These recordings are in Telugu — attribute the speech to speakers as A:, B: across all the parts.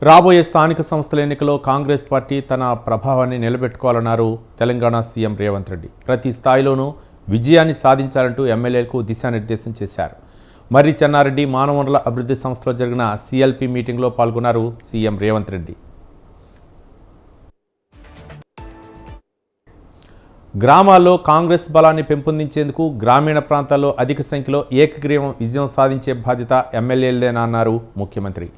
A: రాబోయే స్థానిక సంస్థల ఎన్నికల్లో కాంగ్రెస్ పార్టీ తన ప్రభావాన్ని నిలబెట్టుకోవాలన్నారు తెలంగాణ సీఎం రేవంత్ రెడ్డి. ప్రతి స్థాయిలోనూ విజయాన్ని సాధించాలంటూ ఎమ్మెల్యేలకు దిశానిర్దేశం చేశారు. మర్రి చెన్నారెడ్డి మానవ వనరుల అభివృద్ధి సంస్థలో జరిగిన సిఎల్పి మీటింగ్లో పాల్గొన్నారు సీఎం రేవంత్ రెడ్డి. గ్రామాల్లో కాంగ్రెస్ బలాన్ని పెంపొందించేందుకు గ్రామీణ ప్రాంతాల్లో అధిక సంఖ్యలో ఏకగ్రీవం విజయం సాధించే బాధ్యత ఎమ్మెల్యేలదేనన్నారు ముఖ్యమంత్రి.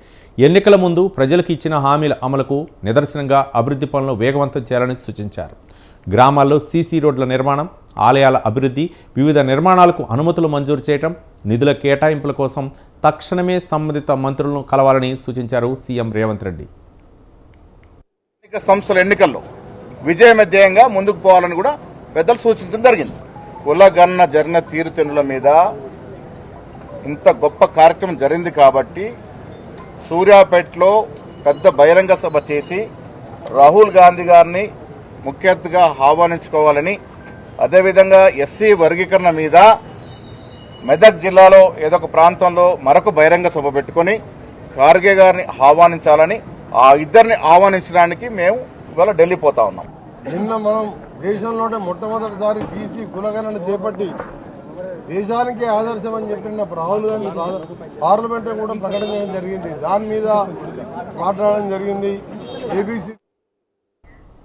A: ఎన్నికల ముందు ప్రజలకు ఇచ్చిన హామీల అమలుకు నిదర్శనంగా అభివృద్ధి పనులను వేగవంతం చేయాలని సూచించారు. గ్రామాల్లో సీసీ రోడ్ల నిర్మాణం, ఆలయాల అభివృద్ధి, వివిధ నిర్మాణాలకు అనుమతులు మంజూరు చేయటం, నిధుల కేటాయింపుల కోసం తక్షణమే సంబంధిత మంత్రులను కలవాలని సూచించారు సీఎం రేవంత్ రెడ్డి.
B: సంస్థల ఎన్నికల్లో విజయమధ్యేయంగా ముందుకు పోవాలని కూడా పెద్దలు సూచించడం జరిగింది. కులగన్న జరిగిన తీరుతెన్నుల మీద ఇంత గొప్ప కార్యక్రమం జరిగింది కాబట్టి సూర్యాపేటలో పెద్ద బహిరంగ సభ చేసి రాహుల్ గాంధీ గారిని ముఖ్య అతిథిగా ఆహ్వానించుకోవాలని, అదేవిధంగా ఎస్సీ వర్గీకరణ మీద మెదక్ జిల్లాలో ఏదో ఒక ప్రాంతంలో మరొక బహిరంగ సభ పెట్టుకుని ఖార్గే గారిని ఆహ్వానించాలని, ఆ ఇద్దరిని ఆహ్వానించడానికి మేము ఇవాళ ఢిల్లీ పోతా ఉన్నాం.
C: నిన్న మనం దేశంలోనే మొట్టమొదటిసారి బీసీ కులగణను చేపట్టి దేశానికే ఆదర్శం అని చెప్పినప్పుడు రాహుల్ గాంధీ పార్లమెంట్ కూడా ప్రకటించడం జరిగింది. దాని మీద మాట్లాడడం జరిగింది. ఏబీసీ